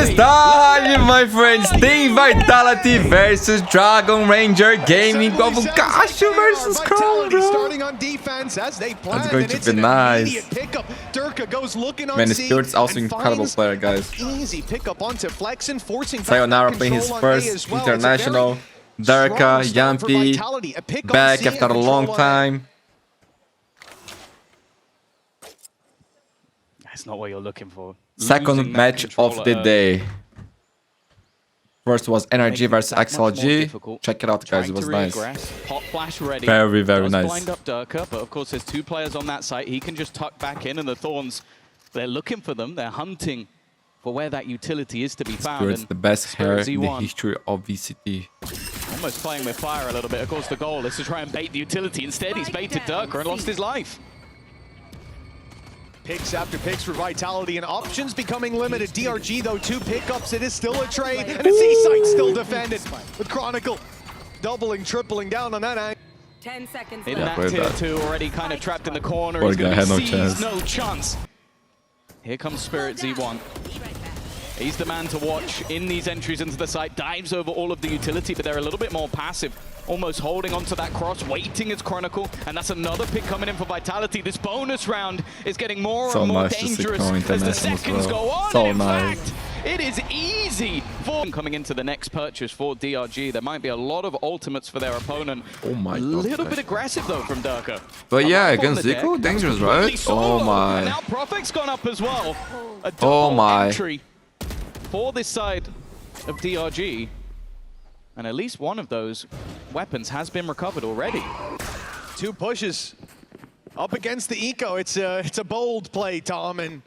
is time, my friends. Team Vitality versus Dragon Ranger Gaming. Gosh, versus Crown, bro. Starting on defense as they plan. That's going to be nice. Goes looking on Man, Spirit's also incredible player, guys. Easy pickup onto Flexen, forcing Sayonara playing his first international. Darka, Yampi, back after a long time. That's not what you're looking for. Second match of the day. First was NRG versus XLG. Check it out, guys. It was nice. Hot flash ready. Very, very nice. Blind up Durka, but of course there's two players on that site. He can just tuck back in, and the Thorns, they're looking for them. They're hunting for where that utility is to be found. It's the best hair in the history of VCT. Almost playing with fire a little bit. Of course, the goal is to try and bait the utility. Instead, he's baited Durka and lost his life. Picks after picks for Vitality and options becoming limited. DRG, though, 2 pickups. It is still a trade, and a C-site still defended. With Chronicle doubling, tripling down on that angle. 10 seconds In left. that tier 2, already kind of trapped in the corner. Poor He's guy going had to no seize chance. no chance. Here comes Spirit Z1. He's the man to watch in these entries into the site. Dives over all of the utility, but they're a little bit more passive. Almost holding onto that cross, waiting as Chronicle. And that's another pick coming in for Vitality. This bonus round is getting more and more dangerous as the seconds go on. So in nice. fact, it is easy for coming into the next purchase for DRG. There might be a lot of ultimates for their opponent. Oh my god. A little bit aggressive though from Durka. But yeah, against Zico, dangerous, right? Oh my. And now Prophet's gone up as well. A Oh double my. entry for this side of DRG. And at least one of those weapons has been recovered already. 2 pushes up against the eco. It's a bold play, Tom, and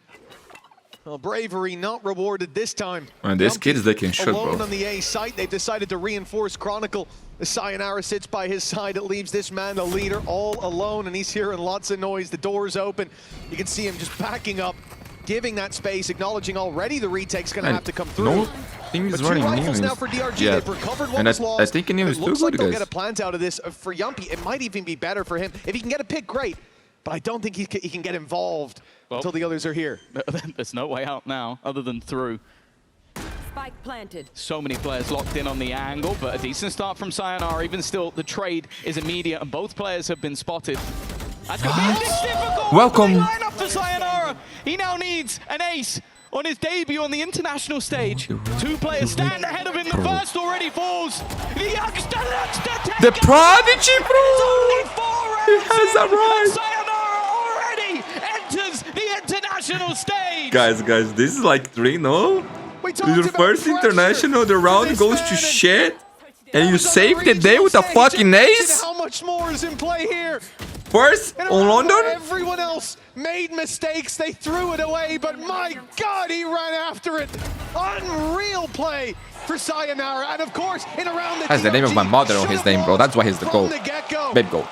well, bravery not rewarded this time. Man, these kids, they can shoot, alone bro. on the A site, they've decided to reinforce Chronicle. The Sayonara sits by his side. It leaves this man, the leader, all alone, and he's hearing lots of noise. The door's open. You can see him just backing up, giving that space, acknowledging already the retake's going to have to come through. No team is running rifles Neo. now for DRG. Yeah. They've recovered what And was I lost. think Neo is It too looks like good, they'll guys. get a plant out of this. For Yumpy, it might even be better for him. If he can get a pick, great. But I don't think he can get involved until the others are here. There's no way out now other than through. Spike planted. So many players locked in on the angle, but a decent start from Sayonara. Even still, the trade is immediate, and both players have been spotted. That's going to be difficult. Welcome. Line up for Sayonara. He now needs an ace on his debut on the international stage. 2 players stand ahead of him. The first already falls. The youngster looks to take The Prodigy, bro! only 4 He has a run! Sayonara already enters the international stage. Guys, this is like 3, no? We This is your first international, the round goes to shit, and you save the day with a fucking ace? How much more is in play here? First on London? Everyone else made mistakes. They threw it away, but my God, he ran after it. Unreal play for Sayonara, and of course, in around the That's the name of my mother on his name, bro. That's why he's the GOAT. Babe GOAT.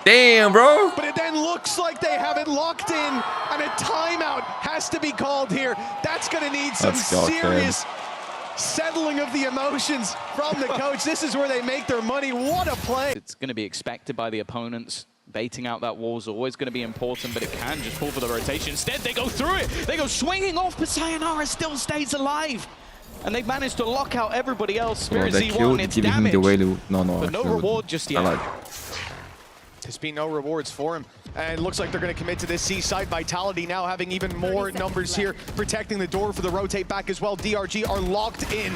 Damn, bro. But it then looks like they have it locked in, and a timeout has to be called here. That's going to need some serious settling of the emotions from the coach. This is where they make their money. What a play. It's going to be expected by the opponents. Baiting out that wall is always going to be important, but it can just fall for the rotation. Instead, they go through it. They go swinging off, but Sayonara still stays alive. And they've managed to lock out everybody else. Spirit Z1, it's damage. But no reward just yet. There's been no rewards for him. And it looks like they're going to commit to this C-side. Vitality now having even more numbers here, protecting the door for the rotate back as well. DRG are locked in.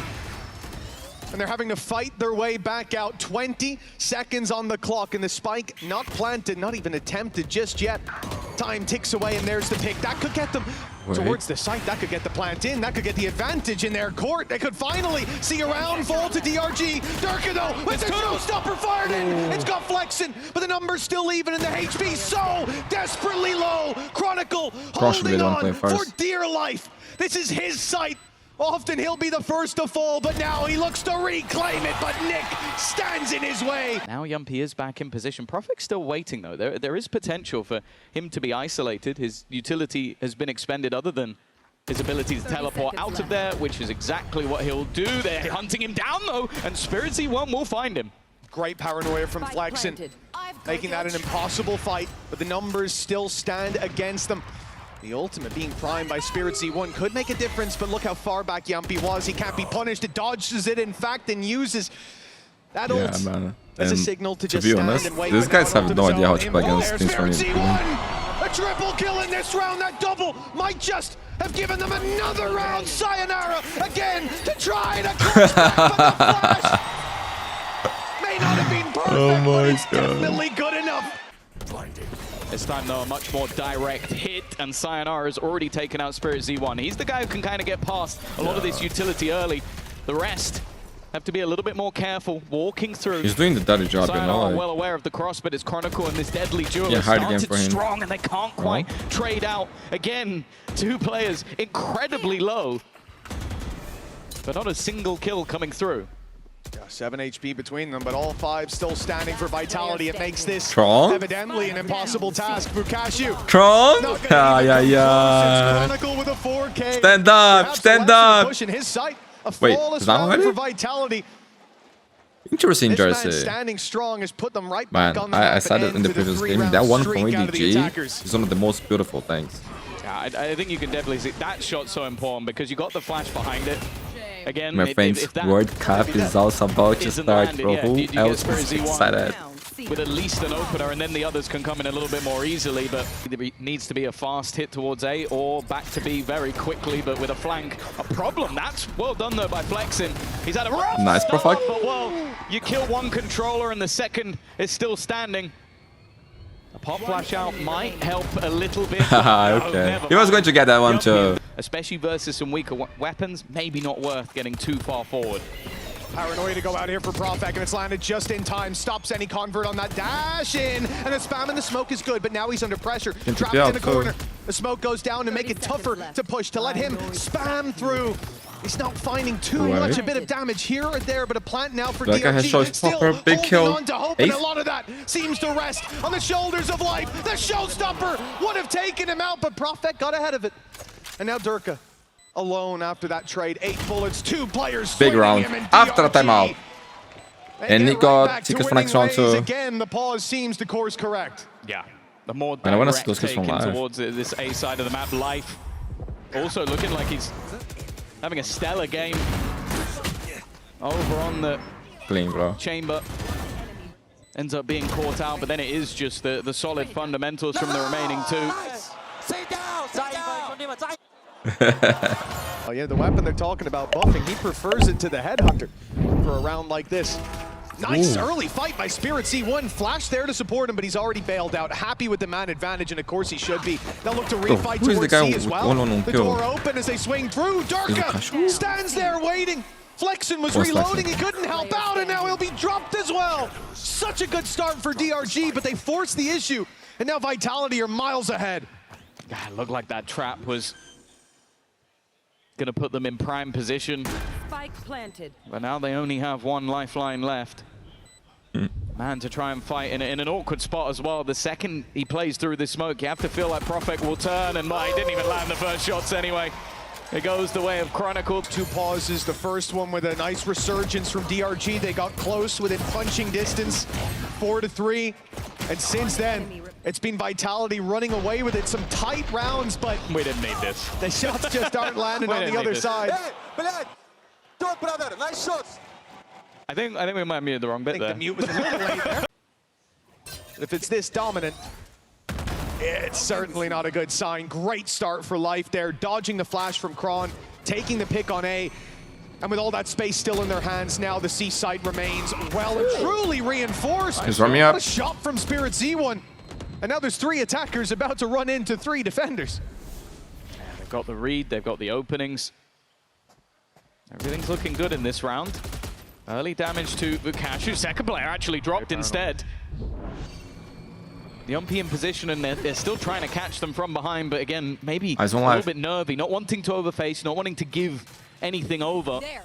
And they're having to fight their way back out. 20 seconds on the clock, and the spike not planted, not even attempted just yet. Time ticks away, and there's the pick. That could get them towards the site. That could get the plant in. That could get the advantage in their court. They could finally see a round fall to DRG. Durka, though, with the showstopper fired in. It's got Flexen, but the number's still even, and the HP so desperately low. Chronicle holding on for dear life. This is his site. Often he'll be the first to fall, but now he looks to reclaim it, but Nick stands in his way. Now Yumpy is back in position. Prophet's still waiting, though. There is potential for him to be isolated. His utility has been expended other than his ability to teleport out of there, which is exactly what he'll do. They're hunting him down, though, and Spirit Z1 will find him. Great paranoia from Flexen, making that an impossible fight, but the numbers still stand against them. The ultimate being primed by Spirit Z1 could make a difference, but look how far back Yampi was. He can't be punished. It dodges it, in fact, and uses that ult man. as a And signal to to just be stand honest, and wait. these But guys now have an no ultimate idea how zone to play in against There's teams from Spirit India. Z1! A triple kill in this round. That double might just have given them another round. Sayonara again to try to close back, but the flash may not have been perfect, but it's definitely good enough. This time, though, a much more direct hit, and Sayonara has already taken out Spirit Z1. He's the guy who can kind of get past a lot of this utility early. The rest have to be a little bit more careful walking through. He's doing the dirty job, you know. Sayonara Like, well aware of the cross, but it's Chronicle and this deadly duo yeah, has hard game started for him. strong, and they can't quite trade out. Again, two players incredibly low, but not a single kill coming through. Yeah, 7 HP between them, but all 5 still standing for Vitality. It makes this Strong. evidently an impossible task for Cashew. Strong? Not gonna Yeah, even yeah, come yeah. close. It's Chronicle with a 4K. Stand up, Perhaps stand less of a up. push in his sight. A Wait, flawless is that round already? for Vitality. Interesting This man jersey. standing strong has put them right Man, back on the I map said and it in the ends with a previous game. 3-round That one from streak out of the ADG attackers. is one of the most beautiful things. Yeah, I think you can definitely see that shot's so important because you got the flash behind it. Again, My friends, if that World Cup is also about to isn't start, landed, bro. yeah, Who you get else Spirit is Z1. excited? with at least an opener, and then the others can come in a little bit more easily, but there needs to be a fast hit towards A or back to B very quickly, but with a flank, a problem. That's well done though by Flexin. He's had a rough Nice start, profile. but well, you kill one controller and the second is still standing. A pop flash out might help a little bit. Okay. He was going to get that one too. Especially versus some weaker weapons, maybe not worth getting too far forward. Paranoia to go out here for Profek, and it's landed just in time. Stops any convert on that dash in, and the spam in the smoke is good, but now he's under pressure. Trapped in the corner. The smoke goes down to make it tougher to push, to let him spam through. He's not finding too much, a bit of damage here or there, but a plant now for That guy has DRG. Still showstopper, big holding kill. on to hope, and a lot of that seems to rest on the shoulders of life. The showstopper would have taken him out, but Profek got ahead of it. And now Durka alone after that trade. 8 bullets, 2 players. Big round after a timeout. And he got tickets for next round too. Again, the pause seems to course correct. Yeah, the more And I wanna see direct those kills from taken live. towards this A side of the map. Life also looking like he's having a stellar game over on the Clean, bro. chamber. Ends up being caught out, but then it is just the solid fundamentals from the remaining 2. Oh yeah, the weapon they're talking about buffing, he prefers it to the Headhunter for a round like this. Nice early fight by Spirit C1. Flash there to support him, but he's already bailed out. Happy with the man advantage, and of course he should be. Now look to refight who is the towards guy C as with well. 1-on-1 The kill? door open as they swing through. Durka stands there waiting. Flexin was What's reloading, Flexin? he couldn't help out, and now he'll be dropped as well. Such a good start for DRG, but they forced the issue, and now Vitality are miles ahead. God, looked like that trap was going to put them in prime position. Spike planted. But now they only have 1 lifeline left. Man, to try and fight in an awkward spot as well. The second he plays through this smoke, you have to feel like Profek will turn, and he didn't even land the first shots anyway. It goes the way of Chronicle. 2 pauses, the first one with a nice resurgence from DRG. They got close within punching distance, 4-3. And since then, it's been Vitality running away with it. Some tight rounds, but We didn't need this. the shots just aren't landing We on didn't the need other this. side. Good, brother. Nice shots. I think we might have muted the wrong I bit think there. the mute was a little late there. If it's this dominant, it's certainly not a good sign. Great start for Life there, dodging the flash from Kron, taking the pick on A, and with all that space still in their hands, now the C site remains well and truly reinforced. He's running What up. a shot from Spirit Z1. And now there's 3 attackers about to run into 3 defenders. They've got the read, they've got the openings. Everything's looking good in this round. Early damage to Vukashu. Second player actually dropped instead. The Yumpy in position, and they're still trying to catch them from behind, but again, maybe a little bit nervy, not wanting to overface, not wanting to give anything over. There.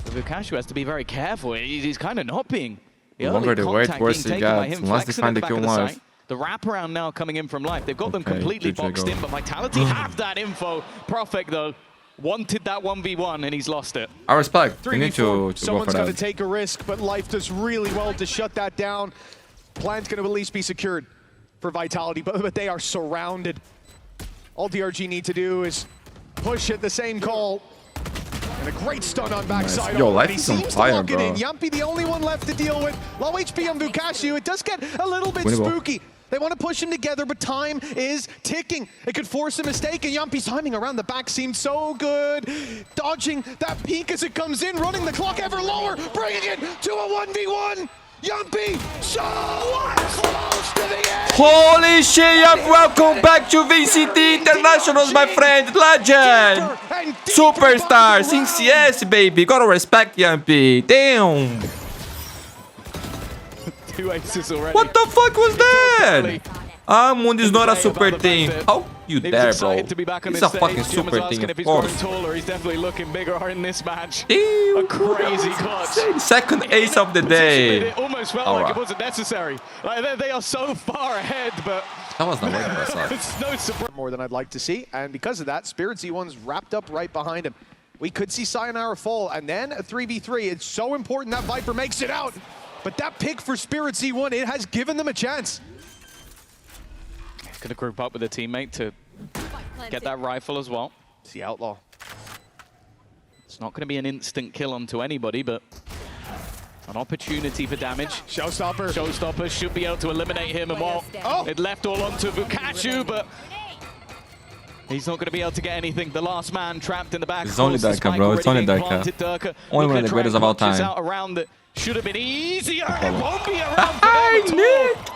Vukashu has to be very careful. He's kind of not being. The longer they wait, worse it gets, unless they find the kill live. The wraparound now coming in from Life. They've got them Okay, completely GG boxed go. in, but Vitality have that info. Profek, though, wanted that 1v1, and he's lost it. I respect. We need 3v4. to go Someone's for got to that. take a risk, but Life does really well to shut that down. Plan's going to at least be secured. for Vitality, but they are surrounded. All DRG need to do is push at the same call. And a great stun on backside. Yo, already. life is on Seems fire, to lock bro. it in. Yumpy, the only one left to deal with. Low HP on Vukashu. It does get a little bit Winnable. spooky. They want to push him together, but time is ticking. It could force a mistake, and Yumpy's timing around the back seemed so good. Dodging that peek as it comes in, running the clock ever lower, bringing it to a 1v1. Yumpy, so close to the end. Holy shit, welcome back to VCT Internationals, my friend. Legend. Superstar. Since yes, baby. Gotta respect Yumpy. Damn. 2 aces already. What the fuck was that? Mundi's not a super team. How you He was there, bro? excited to be back on He's this a fucking stage. Jim was super asking team, if of he's growing course. taller. He's definitely looking bigger in this match. Damn, A crazy clutch. Second ace of the day. It almost felt Alright. like it wasn't necessary. Like they are so far ahead, but That was not working, that's not. it's no surprise. More than I'd like to see, and because of that, Spirit Z1's wrapped up right behind him. We could see Sayonara fall, and then a 3v3. It's so important that Viper makes it out. But that pick for Spirit Z1, it has given them a chance. He's going to group up with a teammate to get that rifle as well. It's the Outlaw. It's not going to be an instant kill onto anybody, but an opportunity for damage. Showstopper. Showstopper should be able to eliminate him, and well, Oh. it left all onto Vukashu, but he's not going to be able to get anything. The last man trapped in the back. It's only Of course, the Durka, spike bro. It's already only being Durka. planted. Durka Only looking one of the to greatest try of all and clutches time. out around that should have been easier. It won't be around for Hi, them at all.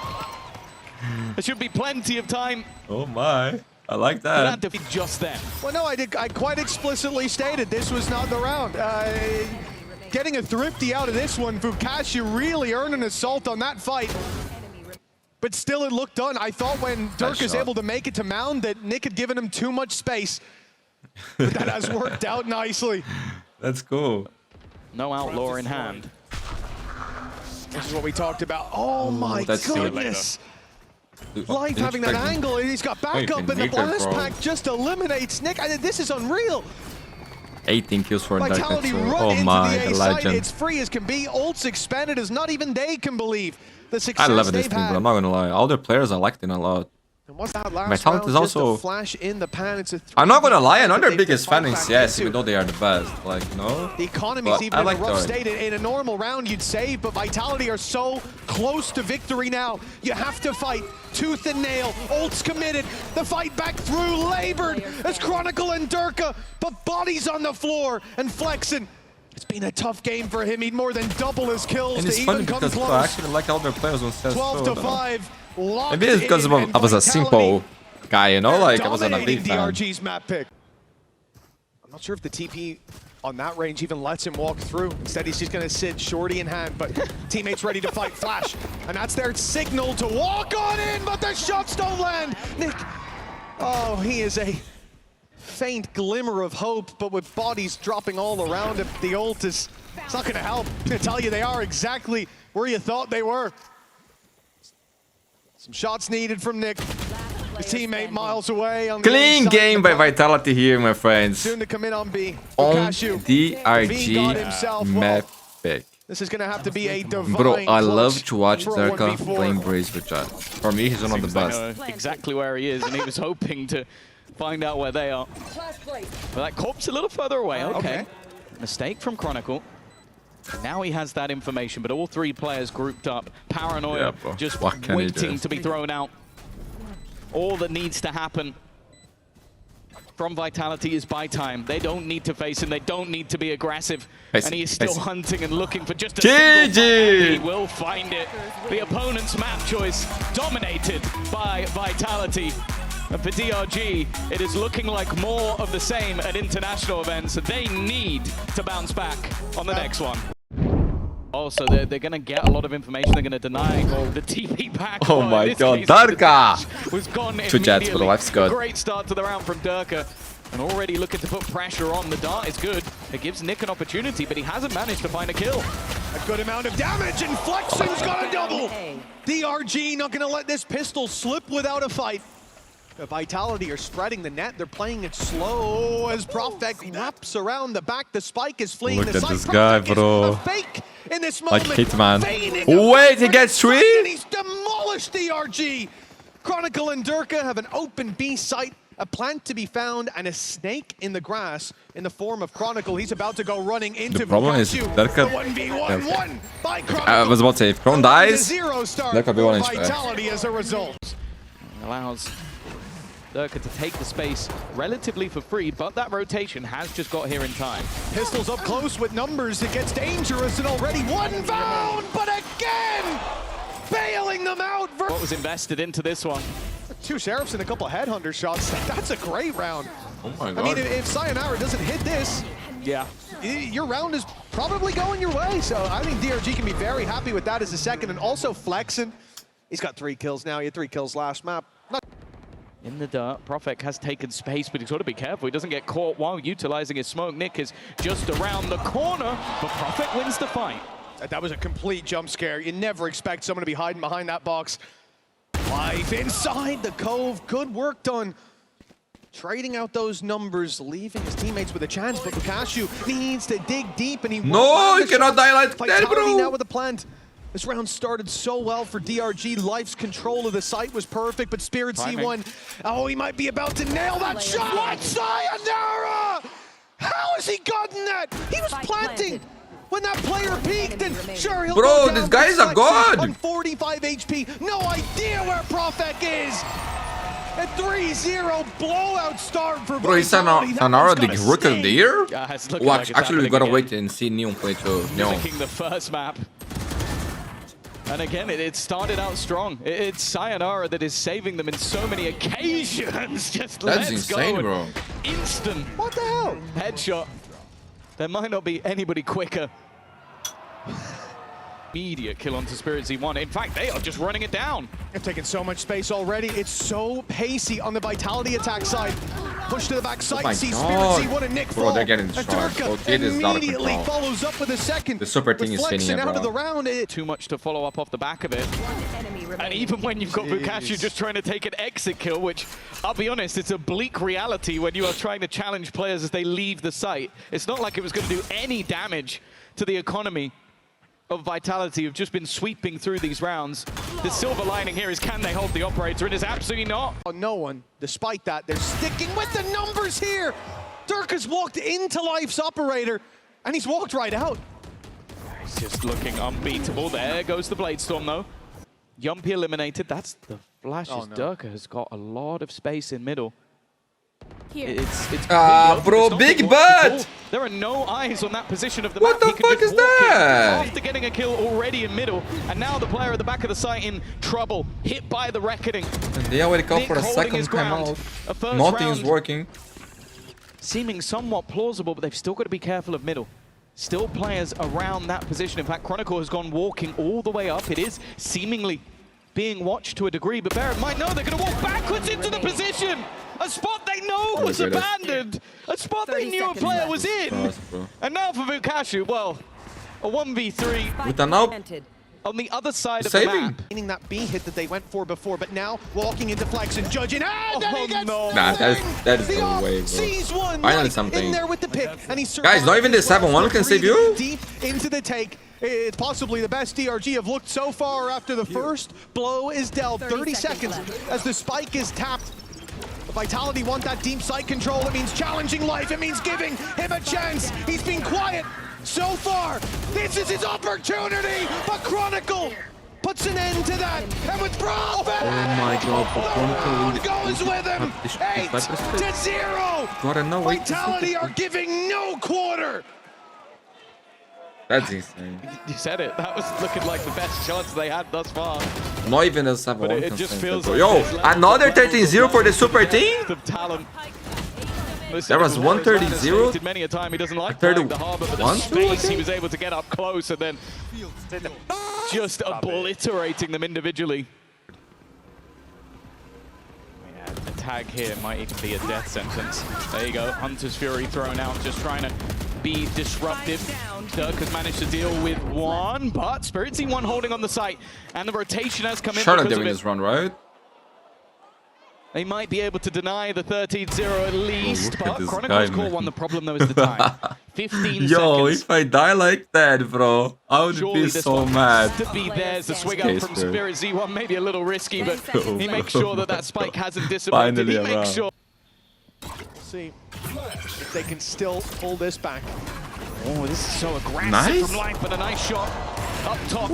There should be plenty of time Oh my. I like for that that. to be just then. Well, no, I quite explicitly stated this was not the round. Getting a thrifty out of this one, Vukashu really earned an assault on that fight. But still, it looked done. I thought when Dirk was shot. able to make it to Mound that Nick had given him too much space. But that has worked out nicely. That's cool. No outlaw in hand. This is what we talked about. Oh my that's goodness. Dude, Life didn't having that expect me. angle, and he's got Wait, backup, and the Nick, bro. blast pack just eliminates Nick. This is unreal. 18 kills for Durka Vitality too. run Oh into my, the the A site. legend. It's free as can be. Ults expanded as not even they can believe the success I love this they've team, had. bro. I'm not gonna lie. All the players I liked it a lot. And what's that last Vitality round? is Just also- a flash in the pan. It's a I'm not gonna lie, I'm not But their they biggest fan fight in back CS, into. even though they are the best. Like, you know? The economy's But even I in like a rough Durka. state. In a normal round, you'd save, but Vitality are so close to victory now. You have to fight tooth and nail. Ult's committed. The fight back through, labored as Chronicle and Durka, but bodies on the floor and flexing. It's been a tough game for him. He'd more than double his kills And to it's funny even come because bro, I close. actually like all their players on CS. 12 too, to though. 5. Maybe it's because I was a simple guy, you know? Like, I wasn't a big fan. DRG's map pick. I'm not sure if the TP on that range even lets him walk through. Instead, he's just going to sit shorty in hand, but teammates ready to fight Flash. And that's their signal to walk on in, but the shots don't land. Nick, oh, he is a faint glimmer of hope, but with bodies dropping all around him, the ult is it's not going to help. I tell you, they are exactly where you thought they were. Some shots needed from Nick. His teammate miles away. On the Clean inside game of the by box. Vitality here, my friends. Soon to come in on B. On Vukashu. DRG map pick. This is going to have to be a divine Bro, I love clutch to watch for a Durka 1v4. playing Brace with chat. For me, he's one of the Seems like best. know exactly where he is, and he was hoping to find out where they are. But that corpse a little further away. Okay. Mistake from Chronicle. Now he has that information, but all three players grouped up. Paranoia Yeah, bro. just What can he waiting do? to be thrown out. All that needs to happen from Vitality is buy time. They don't need to face him. They don't need to be aggressive. I And see, he is I still see. hunting and looking for just a GG! single fight. He will find it. The opponent's map choice dominated by Vitality. And for DRG, it is looking like more of the same at international events. They need to bounce back on the next one. Also, they're going to get a lot of information. They're going to deny the TP back. Oh But in my this God, case, Durka! the dash was gone 2 jets, but the immediately. life's good. Great start to the round from Durka. And already looking to put pressure on. The dart is good. It gives Nick an opportunity, but he hasn't managed to find a kill. A good amount of damage, and Flexen's got a double. DRG not going to let this pistol slip without a fight. The Vitality are spreading the net. They're playing it slow as Profek wraps around the back. The spike is fleeing Look the at site. this guy, Profek is bro. a fake in this Like moment. Hitman. Feigning a Wait, he fight gets for the site, three? and he's demolished DRG. Chronicle and Durka have an open B site, a plant to be found, and a snake in the grass in the form of Chronicle. He's about to go running into The problem is Vukachu. Durka- The 1v1 won by Chronicle. I was about to say, if Kron dies, Zero star Durka will be for one inch back. Vitality as a result. Allows Durka to take the space relatively for free, but that rotation has just got here in time. Pistols up close with numbers. It gets dangerous, and already one found, but again, bailing them out. What was invested into this one? 2 Sheriffs and a couple Headhunter shots. That's a great round. oh my I god. mean, if Sayonara doesn't hit this, Yeah. your round is probably going your way. So I think DRG can be very happy with that as a second, and also flexing. He's got 3 kills now. He had 3 kills last map. In the dirt, Prophet has taken space, but he's got to be careful. He doesn't get caught while utilizing his smoke. Nick is just around the corner, but Prophet wins the fight. That was a complete jump scare. You never expect someone to be hiding behind that box. Life inside the cove. Good work done. Trading out those numbers, leaving his teammates with a chance, but Vukachu needs to dig deep, and he No, you cannot die like that, Vitality bro. now with the plant. This round started so well for DRG. Life's control of the site was perfect, but Spirit C1, oh, he might be about to nail that shot. What? Sayonara! How has he gotten that? He was planting when that player peaked, and sure, he'll Bro, go down these guys with are Flexi good. on 45 HP. No idea where Profek is. A 3-0 blowout start for Bro, is Vitality. That Sanara one's the gotta rookie of the sting. year? Yeah, it's looking Well, like it's actually, we happening gotta again. wait and see Neon play too. Neon. Mimicking the first map. And again, it started out strong. It's Sayonara that is saving them in so many occasions. Just That's let's insane, go. bro. Instant What the hell? headshot. There might not be anybody quicker. Immediate kill onto Spirit Z1. In fact, they are just running it down. They've taken so much space already. It's so pacey on the Vitality attack side. Push to the back side, my see God. Spirit Z1 and Nick Bro, fall. they're getting And destroyed. Durka Bro, Kid is out of immediately control. follows up with a second. The super team With is flexing spinning it, out of bro. the round. Too much to follow up off the back of it. Enemy And remaining. even when you've got Vukachu just trying to take an exit kill, which, I'll be honest, it's a bleak reality when you are trying to challenge players as they leave the site. It's not like it was going to do any damage to the economy of Vitality, who've just been sweeping through these rounds. The silver lining here is, can they hold the operator? It is absolutely not. No one. Despite that, they're sticking with the numbers here. Durka's walked into Life's operator, and he's walked right out. He's just looking unbeatable. There goes the Bladestorm, though. Yumpy eliminated. That's the flashes. Oh, no. Durka has got a lot of space in middle. Here. It's Ah, completely bro, open. It's not big being watched at butt! all. There are no eyes on that position of the What map. the He can fuck just is walk in that? after getting a kill already in middle, and now the player at the back of the site in trouble, hit by the Reckoning. And they already called Nick for a holding second his ground. timeout. A first Nothing is round working. seeming somewhat plausible, but they've still got to be careful of middle. Still players around that position. In fact, Chronicle has gone walking all the way up. It is seemingly being watched to a degree, but bear in mind, no, they're going to walk backwards into the position. A spot they know was my goodness. abandoned. A spot they 30 knew a seconds player left. was in. Fast, bro. And now for Vukachu, well, a 1v3 With an out. Planted. on the other side of the Saving. map. Meaning that B hit that they went for before, but now walking into flex and judging. And then Oh, he gets no. Nah, that is the no op way, bro. sees one Finally Life something. in there with the pick, and he Guys, not even the 7-1 can save you? Deep into the take. It's possibly the best DRG have looked so far after the first blow is dealt. 30 seconds as the spike is tapped. Vitality want that deep site control. It means challenging Life. It means giving him a chance. He's been quiet so far. This is his opportunity, but Chronicle puts an end to that. And with Prophet, Oh my god, but Chronicle goes with him. 8-0. Gotta know wait to Vitality see are giving no quarter. That's insane. You said it. That was looking like the best chance they had thus far. Not even a 7-1 But it can just save feels it, bro. like Yo, there's levels another of levels 13-0 for the super team? of talent. There was 130-0. Many a time he doesn't like 30 playing the harbor, but the 1-2, I space he think? was able to get up close and then just obliterating them individually. Yeah, a tag here might even be a death sentence. There you go, Hunter's Fury thrown out, just trying to be disruptive. Dirk has managed to deal with one, but Spirit Z1 holding on the site, and the rotation has come in Charlotte because of doing it. this run, right? They might be able to deny the 13-0 at least, look at but this Chronicle's guy, call man. one. The problem, though, is the time. 15 Yo, seconds. if I die like that, bro, I would Surely be this so one mad. has to be theirs. The swing Okay, out from Spirit. Spirit Z1 maybe a little risky, but Oh, he makes sure that that spike hasn't dissipated. Finally He makes around. sure. See if they can still pull this back. Oh, this is so aggressive Nice. from Life, but a nice shot up top.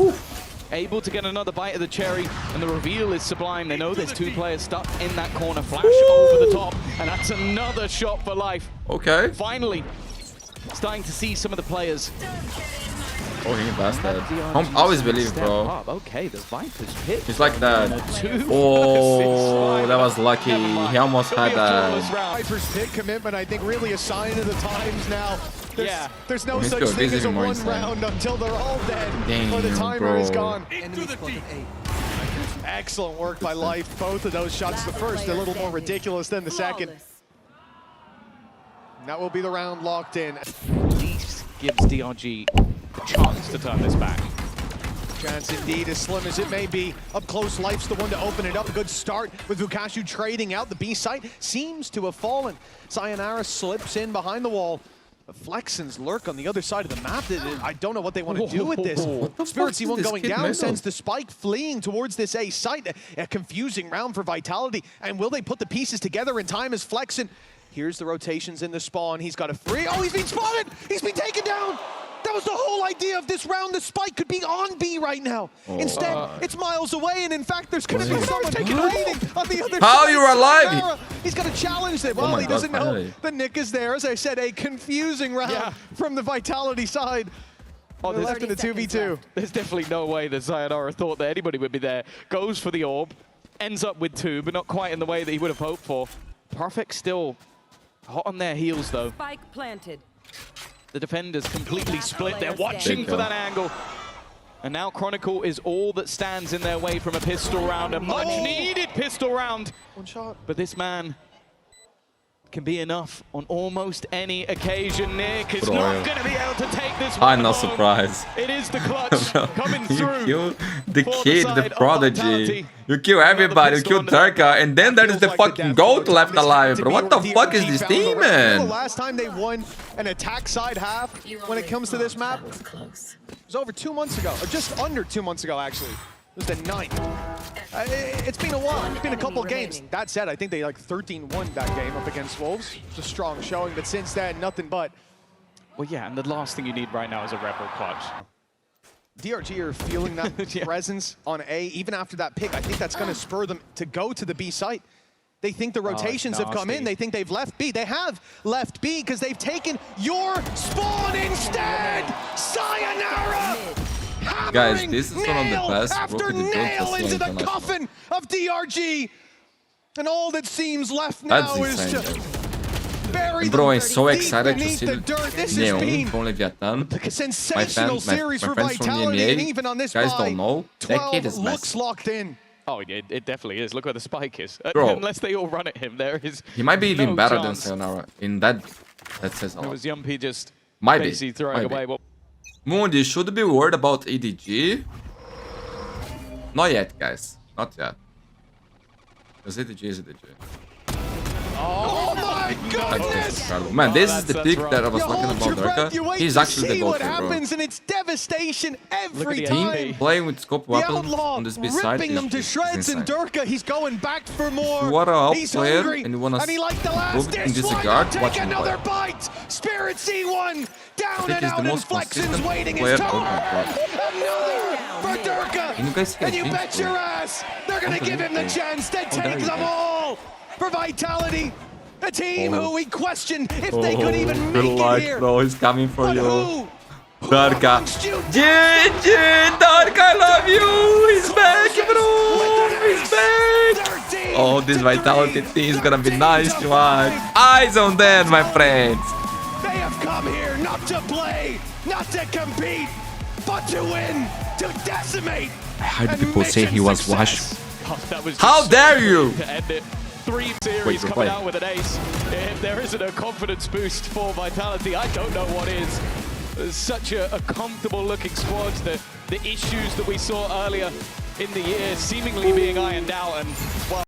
Able to get another bite of the cherry, and the reveal is sublime. They know there's two players stuck in that corner. Flash over the top, and that's another shot for Life. Okay. Finally, starting to see some of the players. Oh, he invested. Always believe, bro. Okay, the Viper's hit. It's like that. Oh, that was lucky. He almost had that. Viper's pick commitment, I think, really a sign of the times now. There's no He's such good. thing He's as a even more one insane. round until they're all dead. Damn, Or the timer bro. is gone. Excellent work by Life. Both of those shots, the first a little more ridiculous than the second. And that will be the round locked in. At least gives DRG a chance to turn this back. Chance indeed, as slim as it may be. Up close, Life's the one to open it up. A good start with Vukashu trading out. The B site seems to have fallen. Sayonara slips in behind the wall. The Flexens lurk on the other side of the map. I don't know what they want to do with this. Spirit C1 going down, sends the spike fleeing towards this A site. A confusing round for Vitality. And will they put the pieces together in time as Flexen? Here's the rotations in the spawn. He's got a free. Oh, he's been spotted! He's been taken down! That was the whole idea of this round. The spike could be on B right now. Instead, it's miles away, and in fact, there's going to be someone waiting on the other side. How are you alive? He's going to challenge it. Oh Well, my he God, doesn't know finally. the Nick is there. As I said, a confusing round from the Vitality side. Oh, They're left in the 2v2. There's definitely no way that Sayonara thought that anybody would be there. Goes for the orb, ends up with two, but not quite in the way that he would have hoped for. Perfect still hot on their heels, though. Spike planted. The defenders completely split. They're watching for that angle. And now Chronicle is all that stands in their way from a pistol round, a much-needed pistol round. One shot. But this man can be enough on almost any occasion. Nick is not going to be able to take this one I'm not home. surprised. It is the clutch coming through. You kill the for kid, side the of prodigy. Vitality. You kill everybody. You kill Turka, and then there is the fucking goat left alive, bro. What the fuck is this team, The man? last time they won an attack side half when it comes to this map, it was over 2 months ago, or just under 2 months ago, actually. It was the 9th. It's been a while. It's been a couple of games. That said, I think they like 13-1 that game up against Wolves. It's a strong showing, but since then, nothing but. Well, yeah, and the last thing you need right now is a Rebel clutch. DRG are feeling that presence on A, even after that pick. I think that's going to spur them to go to the B site. They think the rotations have come in. They think they've left B. They have left B because they've taken your spawn instead! Sayonara! Guys, this is one of the best after rookie nail builds into the International. coffin of DRG. And all that seems left now That's is to insane. bury Bro, them I'm so deep excited to beneath see the dirt. This has Meow been from Leviathan. a sensational my series for friends from the Vitality, and NBA, even on this guys buy, don't know, that kid 12 is looks massive. locked in. Oh, it definitely is. Look where the spike is. Bro. Unless they all run at him, there is He might be even no better chance. than Sayonara in that. That says a It lot. was Yumpy just Might be. basically throwing Might be. away what. Mundi, should be worried about EDG? Not yet, guys. Not yet. Because EDG is EDG. Oh my That's goodness! incredible. Man, this is the that's pick right. that I was You talking hold your about, breath, you Durka. wait He's to actually the see goat what here, bro. happens, and it's devastation every Look at the time. MP. Playing with scope The weapons Outlaw on this B side ripping them to is shreds, and insane. Durka, he's going back for more. You wanna help He's player hungry, and you wanna he liked the last move in dish. this Why regard, not take watch him another play. bite? Spirit C1 down think and he's out, the and most Flexen's consistent waiting player his turn. out there. Another for Durka. Can you guys see And the you teams, bet bro? your ass they're gonna give him the chance to there take you them go. all for Vitality. A team Oh. who we questioned if they could even good make luck, it here. bro. He's coming for But you. who? Durka. amongst you GG, Durka, I love you. He's back, bro. He's back. 13 Oh, this to Vitality 3, team is gonna be 13 nice to to watch. 5. Eyes on them, my friends. They have come here not to play, not to compete, but to win, to decimate. I heard and people say he mission was success. washed. Oh, that was How just dare so you? to end it. 3 series Wait, coming wait. out with an ace. If there isn't a confidence boost for Vitality, I don't know what is. There's such a comfortable looking squad. The issues that we saw earlier in the year seemingly being ironed out, and well.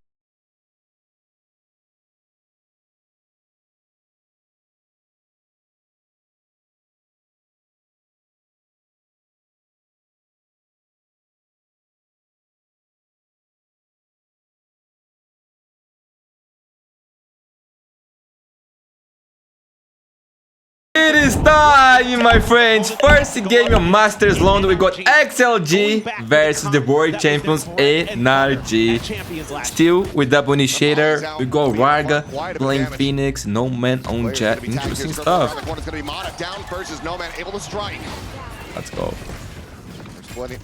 This time, my friends, first game of Masters London, we got XLG versus the world champions NRG. Still with double initiator, we got Varga playing Phoenix, No Man on Jet. Interesting stuff. Let's go.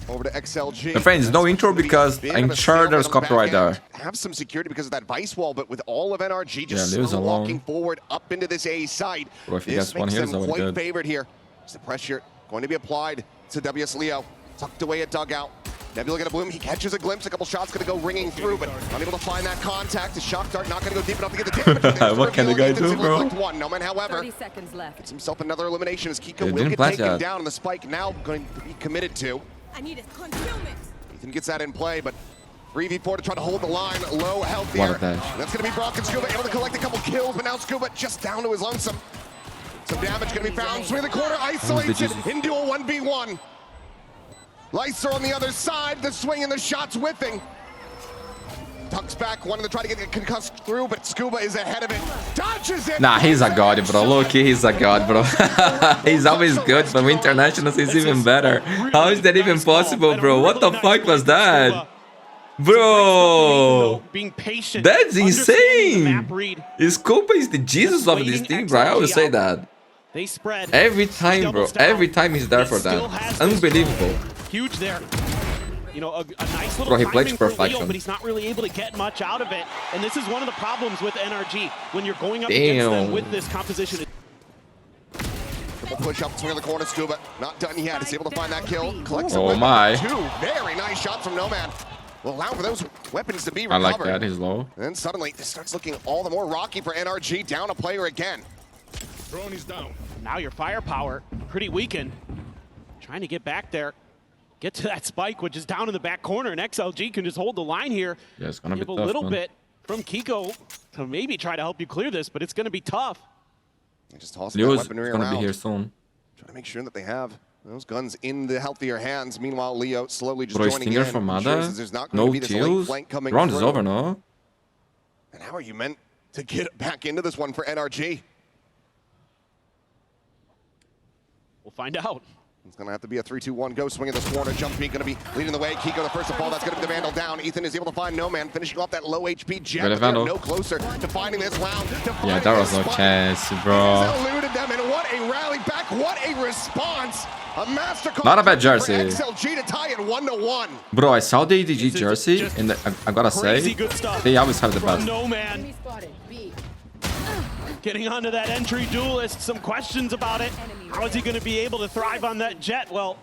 Over to XLG. My friends, no intro because I'm sure there's copyright there. Have some security because of that vice wall, but with all of NRG just walking forward up into this A side, Bro, if he this gets one makes here, them it's quite good. favored here. Is the pressure going to be applied to WS Leo? Tucked away at dugout. Nebula gonna bloom. He catches a glimpse. A couple shots gonna go ringing through, but unable to find that contact. The shock dart not gonna go deep enough to get the damage. What can the guy do, bro? No man, however, 30 seconds left. gets himself another elimination as Kiko Yeah, will didn't get play taken that. down, and the spike now going to be committed to. I need a concealment. Ethan gets that in play, but 3v4 to try to hold the line. Low health What here. a dash. That's going to be Brock and Scuba able to collect a couple kills, but now Scuba just down to his lonesome. Some damage going to be found. Swing the corner, isolates it into a 1v1. Lyser on the other side, the swing and the shots whiffing. Tucks back, wanted to try to get it concussed through, but Scuba is ahead of it. Dodges it! Nah, he's a god, bro. Look, he's a god, bro. He's always good. From internationals, he's even better. How is that even possible, bro? What the fuck was that? Bro! That's insane! Scuba is the Jesus of this team, bro. I always say that. Every time, bro. Every time he's there for that. Unbelievable. Huge there. You know, a nice little Bro, he played timing for perfection. Leo, but he's not really able to get much out of it. And this is one of the problems with NRG when you're going up against them with this composition. Triple push up, swing in the corner, Scuba. Not done yet. He's able to find that kill. Collects a Oh weapon. my. Two very nice shots from Nomad. Will allow for those weapons to be I recovered. like that. He's low. And then suddenly, this starts looking all the more rocky for NRG. Down a player again. Drone is down. Now your firepower pretty weakened. Trying to get back there. Get to that spike, which is down in the back corner, and XLG can just hold the line here. Yeah, it's gonna be Give a tough, little man. bit from Kiko to maybe try to help you clear this, but it's going to be tough. They just tossing that Leo's weaponry gonna around. be here soon. Trying to make sure that they have those guns in the healthier hands. Meanwhile, Leo slowly just Bro, his joining finger in. from Ensures Mada. that there's not going No to be this late kills. flank coming Round is through. over, no? And how are you meant to get back into this one for NRG? We'll find out. It's going to have to be a 3-2-1 go. Swing in this corner. Jump beat going to be leading the way. Kiko the first to fall. That's going to be the Vandal down. Ethan is able to find No Man, finishing off that low HP Jet. Got a But they're Vandal. no closer to finding this round. Yeah, there was no chance, bro. Eluded them, and what a rally back. What a response. A masterclass. Not a bad jersey. For XLG to tie it 1-1. Bro, I saw the ADG jersey, and I gotta Crazy say, good stuff. they always have the From best. No Man. Getting onto that entry duelist, some questions about it. How is he going to be able to thrive on that Jet? Well,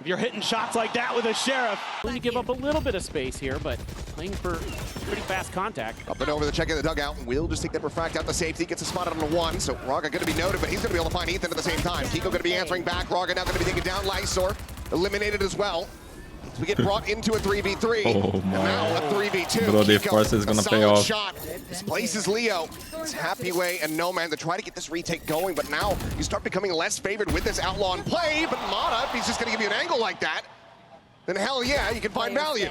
if you're hitting shots like that with a Sheriff, going to give up a little bit of space here, but playing for pretty fast contact. Up and over the check in the dugout. Will just take that refract out the safety. Gets a spot on the one. So Raga going to be noted, but he's going to be able to find Ethan at the same time. Kiko going to be answering back. Raga now going to be taking down Lysor. Eliminated as well. So we get brought into a 3v3. Oh my. And now a 3v2. Bro, the Kiko, force is gonna a pay solid off. shot. Displaces Leo. It's Happy Way and No Man to try to get this retake going, but now you start becoming less favored with this outlaw in play. But Mata, if he's just going to give you an angle like that, then hell yeah, you can find value.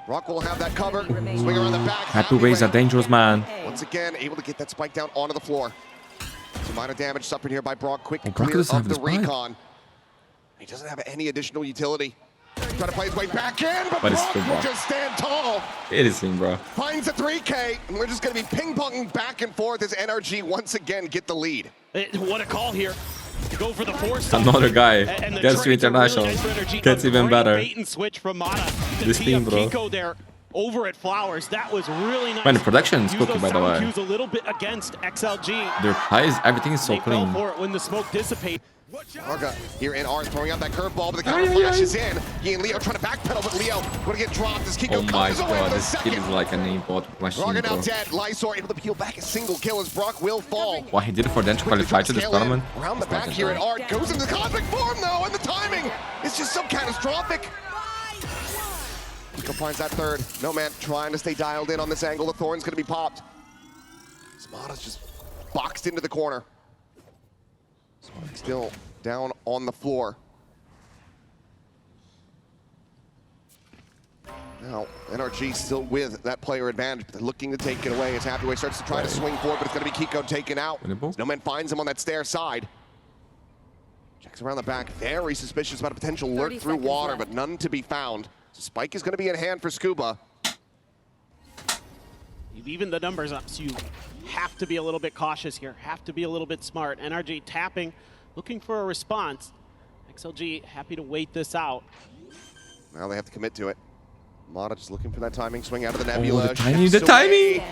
Rock will have that cover. Swing around the back. Happy Way's a dangerous man. Once again, able to get that spike down onto the floor. Some minor damage suffered here by Brock. Quick Oh, Brock clear doesn't of have the the spike. recon. He doesn't have any additional utility. Trying to play his way back in, but But it's Brock still will Brock. just stand tall. It is him, bro. Finds a 3K, and we're just going to be ping-ponging back and forth as NRG once again get the lead. What a call here. To go for the force. Another guy And the gets to trades are really international. nice for NRG. Gets A even great better. Bait and switch from Mata to This tee team, up bro. Kiko there over at Flowers. That was really nice. Man, the production is Use cooking, those by the sound way. cues a little bit against XLG. Their highs, everything is so They fell clean. for it when the smoke dissipates. Raga here in R throwing out that curveball, but the counter flashes in. He and Leo trying to backpedal, but Leo going to get dropped as Kiko Oh my comes away god, with a this kid second. is like an aimbot machine, Raga now bro. dead. Lysor able to peel back a single kill as Brock will fall. What he did for them to qualify to this Scale in. tournament? Around the back here at Art, goes into the convict form though, and the timing is just so catastrophic. Kiko finds that third. No Man trying to stay dialed in on this angle. The Thorn's going to be popped. Smada's just boxed into the corner. Still down on the floor. Now, NRG still with that player advantage, but they're looking to take it away as Happyway starts to try to swing forward, but it's going to be Kiko taken out. Winnable? No Man finds him on that stair side. Checks around the back, very suspicious about a potential lurk through water, left. but none to be found. So Spike is going to be in hand for Scuba. You've evened the numbers up, so you have to be a little bit cautious here, have to be a little bit smart. NRG tapping, looking for a response. XLG happy to wait this out. Now they have to commit to it. Mata just looking for that timing swing out of the Nebula. the timing, Shifts the timing! away,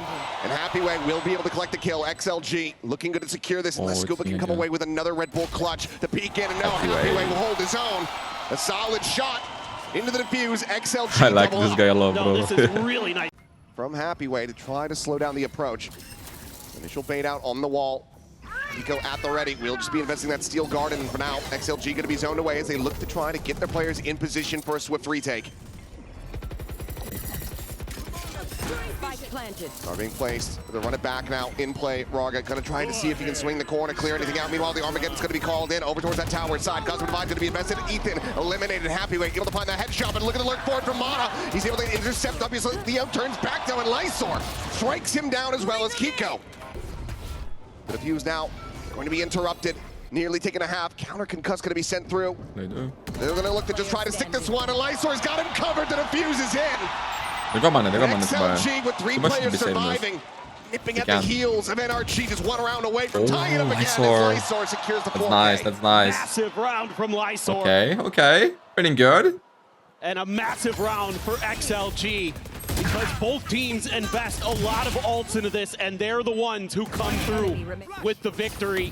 And Happyway will be able to collect the kill. XLG looking good to secure this unless Scuba can come away with another Red Bull clutch. The peek in, and now Happyway will hold his own. A solid shot into the defuse. XLG I like double this up. guy a lot, No, bro. this is really nice. From Happyway to try to slow down the approach. Initial bait out on the wall. Nico at the ready. We'll just be investing that steel garden for now. XLG going to be zoned away as they look to try to get their players in position for a swift retake. Spike planted. Are being placed. They'll run it back now. In play. Raga going to try to see if he can swing the corner, clear anything out. Meanwhile, the Armageddon's going to be called in over towards that tower side. Cosmic Divide going to be invested. Ethan eliminated. Happyway able to find that headshot, but look at the lurk forward from Mata. He's able to intercept. Obviously, Theo turns back though, and Lysor strikes him down as well as Kiko. The defuse now going to be interrupted. Nearly taking a half. Counter concuss going to be sent through. They do. They're going to look to just try to stick this one, and Lysor's got him covered. The defuse is in. They got money, XLG with 3 Too much to players be saving this. surviving. Nipping at They the can. heels of NRG, just one round away from Oh, tying it up again as Lysor. Lysor secures the 4K. That's nice, that's nice. Massive round from Lysor. Okay, okay. Pretty good. And a massive round for XLG because both teams invest a lot of ults into this, and they're the ones who come through with the victory.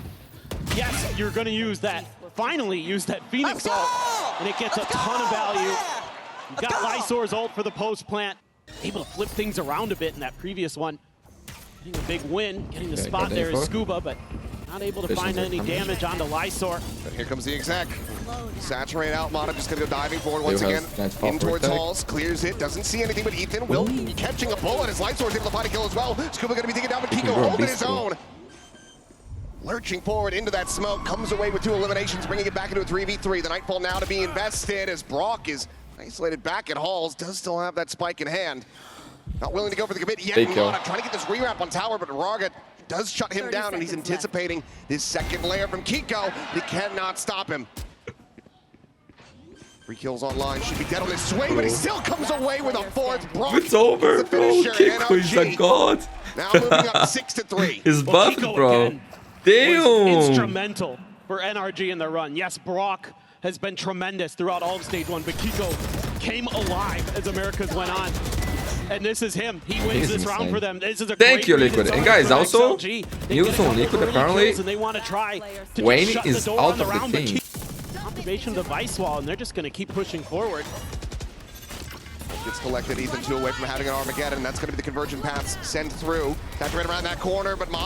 Yes, you're going to use that, finally use that Phoenix ult, and it gets a ton of value. You got Lysor's ult for the post plant. Able to flip things around a bit in that previous one. Getting a big win, getting the Okay, spot got there is info. Scuba, but not able to Visions find are any coming. damage onto Lysor. But here comes the exec. Saturate out. Mata just going to go diving forward once Leo again. has nice pop In towards retake. Halls. Clears it. Doesn't see anything, but Ethan will be catching a bullet as Lysor's able to find a kill as well. Scuba going to be taken down, but Kiko Bro, holding his beast, bro. own. Lurching forward into that smoke. Comes away with 2 eliminations, bringing it back into a 3v3. The Nightfall now to be invested as Brock is isolated back at Halls. Does still have that spike in hand. Not willing to go for the commit yet. Big kill. Mata trying to get this rewrap on tower, but Raga does shut him 30 down, and he's seconds left. anticipating this second layer from Kiko. He cannot stop him. 3 kills online, should be dead on his swing, but he still comes away with a 4th. Brock It's over, is the bro. finisher, Kiko is a NRG god. now moving up 6-3. He's Well, buffed, Kiko bro. again was Damn. instrumental for NRG in their run. Yes, Brock has been tremendous throughout all of stage 1, but Kiko came alive as Americas went on. And this is him. He wins He's this round insane. for them. This is a Thank great you, lead. Liquid. It's And on guys, from also, XLG. They news get a on couple Liquid, early apparently, kills, and they want to try to Wayne just shut is the door out on the of the round, but team. Activation of the Vice Wall, and they're just going to keep pushing forward. Gets collected, Ethan 2 away from having an Armageddon. That's going to be the convergent paths sent through. That's right around that corner, but